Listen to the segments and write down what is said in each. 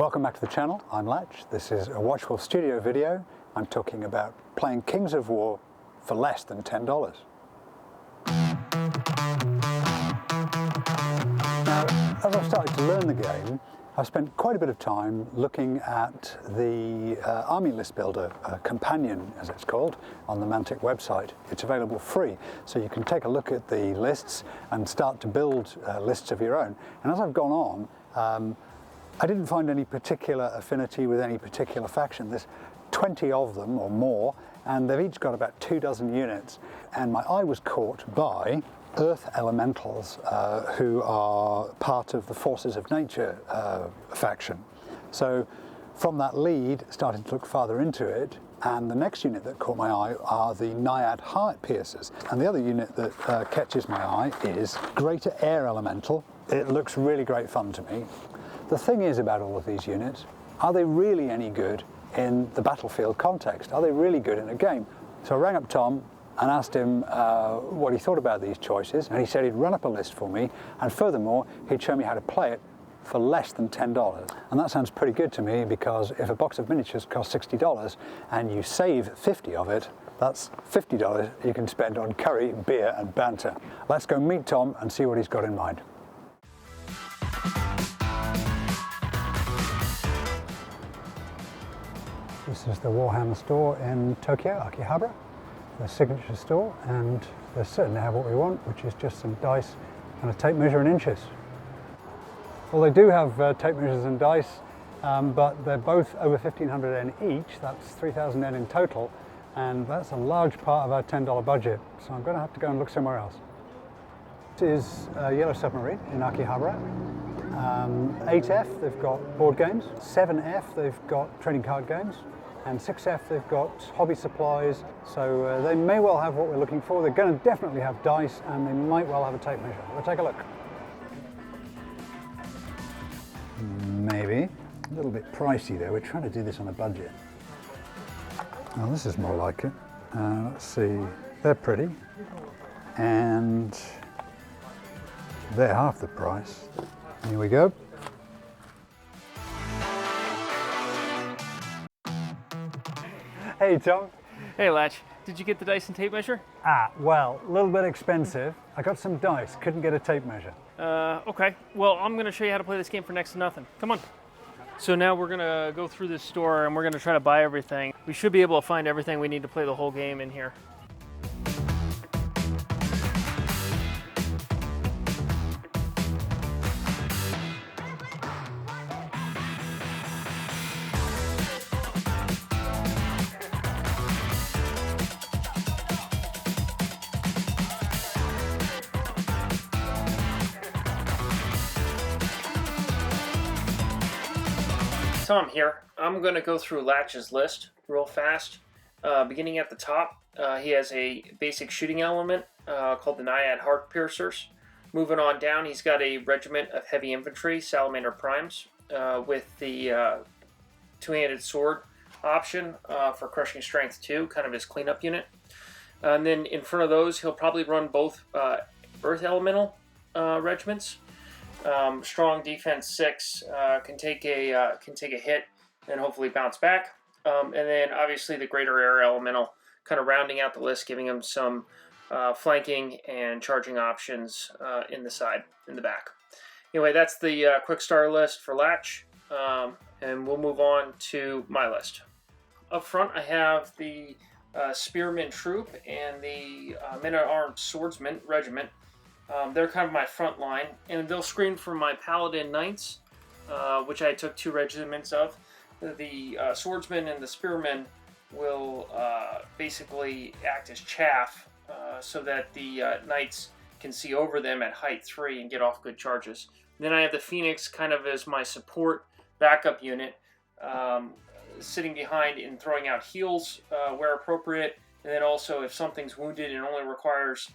Welcome back to the channel. I'm Latch. This is a Watchwolf Studio video. I'm talking about playing Kings of War for less than $10. Now, as I've started to learn the game, I've spent quite a bit of time looking at the Army List Builder companion, as it's called, on the Mantic website. It's available free, so you can take a look at the lists and start to build lists of your own. And as I've gone on, I didn't find any particular affinity with any particular faction. There's 20 of them or more, and they've each got about 24 units. And my eye was caught by Earth Elementals, who are part of the Forces of Nature faction. So from that lead, started to look farther into it, and the next unit that caught my eye are the Naiad Heart Piercers. And the other unit that catches my eye is Greater Air Elemental. It looks really great fun to me. The thing is about all of these units, are they really any good in the battlefield context? Are they really good in a game? So I rang up Tom and asked him what he thought about these choices, and he said he'd run up a list for me, and furthermore, he'd show me how to play it for less than $10. And that sounds pretty good to me, because if a box of miniatures costs $60 and you save 50 of it, that's $50 you can spend on curry, beer and banter. Let's go meet Tom and see what he's got in mind. This is the Warhammer store in Tokyo, Akihabara, the signature store, and they certainly have what we want, which is just some dice and a tape measure and inches. Well, they do have tape measures and dice, but they're both over 1,500 yen each. That's 3,000 yen in total, and that's a large part of our $10 budget, so I'm going to have to go and look somewhere else. This is Yellow Submarine in Akihabara. 8F, they've got board games. 7F, they've got trading card games. And 6F, they've got hobby supplies. So they may well have what we're looking for. They're going to definitely have dice, and they might well have a tape measure. We'll take a look. Maybe. A little bit pricey though. We're trying to do this on a budget. Well, this is more like it. Let's see. They're pretty. And they're half the price. Here we go. Hey Tom. Hey Latch, did you get the dice and tape measure? Well, a little bit expensive. I got some dice, couldn't get a tape measure. Okay. Well, I'm going to show you how to play this game for next to nothing. Come on. So now we're going to go through this store and we're going to try to buy everything. We should be able to find everything we need to play the whole game in here. Tom here. I'm going to go through Latch's list real fast. Beginning at the top, he has a basic shooting element called the Naiad Heart Piercers. Moving on down, he's got a regiment of heavy infantry, Salamander Primes, with the two-handed sword option for crushing strength 2, kind of his cleanup unit. And then in front of those, he'll probably run both Earth Elemental regiments. Strong defense 6, can take a hit and hopefully bounce back. And then obviously the Greater Air Elemental, kind of rounding out the list, giving him some flanking and charging options in the back. Anyway, that's the quick start list for Latch, and we'll move on to my list. Up front, I have the Spearman Troop and the Men-at-Arms Swordsman Regiment. They're kind of my front line, and they'll screen for my Paladin Knights, which I took 2 regiments of. The Swordsmen and the Spearmen will basically act as chaff, so that the Knights can see over them at height 3 and get off good charges. Then I have the Phoenix kind of as my support backup unit, sitting behind and throwing out heals where appropriate, and then also if something's wounded and only requires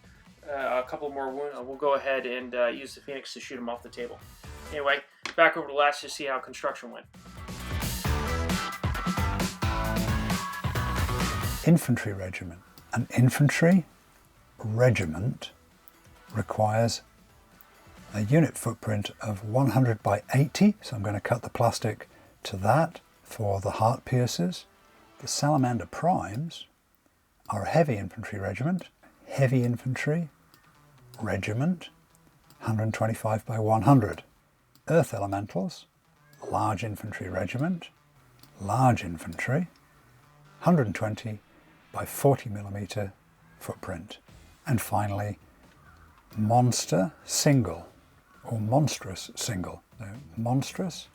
a couple more wounds, we'll go ahead and use the Phoenix to shoot him off the table. Anyway, back over to Latch to see how construction went. Infantry regiment. An infantry regiment requires a unit footprint of 100 by 80, so I'm going to cut the plastic to that for the heart piercers. The Salamander Primes are a heavy infantry regiment, 125 by 100. Earth Elementals, large infantry regiment, large infantry, 120 by 40 millimeter footprint. And finally, Monster Single, or Monstrous Single. No, Monstrous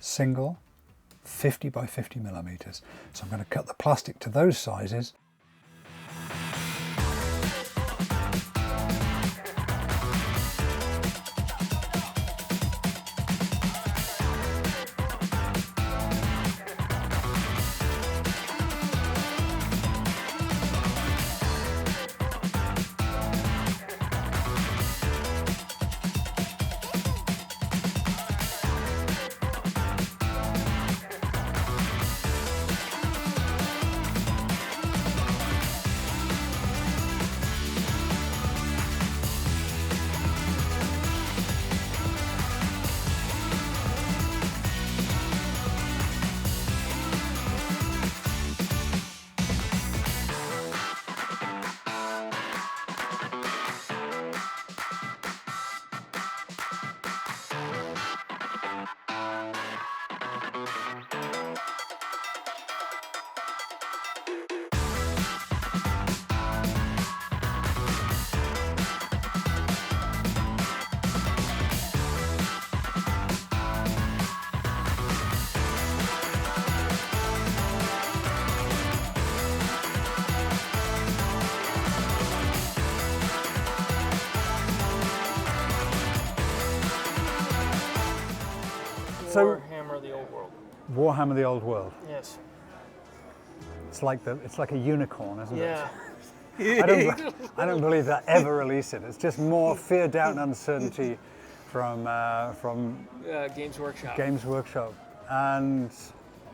Single, 50 by 50 millimeters. So I'm going to cut the plastic to those sizes. So, Warhammer the Old World. Warhammer the Old World. Yes. It's like a unicorn, isn't Yeah. it? I don't believe they'll ever release it. It's just more fear, doubt, and uncertainty from Games Workshop. Games Workshop.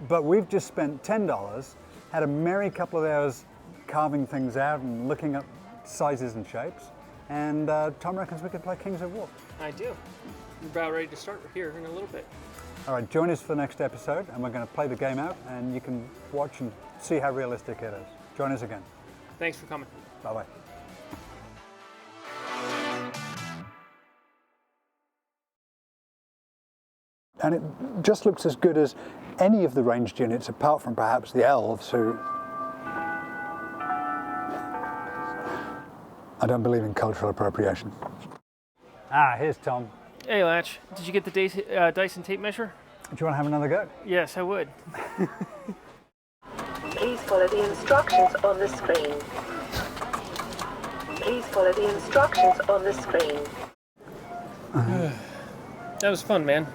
But we've just spent $10, had a merry couple of hours carving things out and looking up sizes and shapes. And Tom reckons we could play Kings of War. I do. We're about ready to start here in a little bit. All right, join us for the next episode, and we're going to play the game out, and you can watch and see how realistic it is. Join us again. Thanks for coming. Bye-bye. And it just looks as good as any of the ranged units, apart from perhaps the elves, who... I don't believe in cultural appropriation. Ah, here's Tom. Hey, Latch. Did you get the Dyson tape measure? Do you want to have another go? Yes, I would. Please follow the instructions on the screen. Please follow the instructions on the screen. That was fun, man.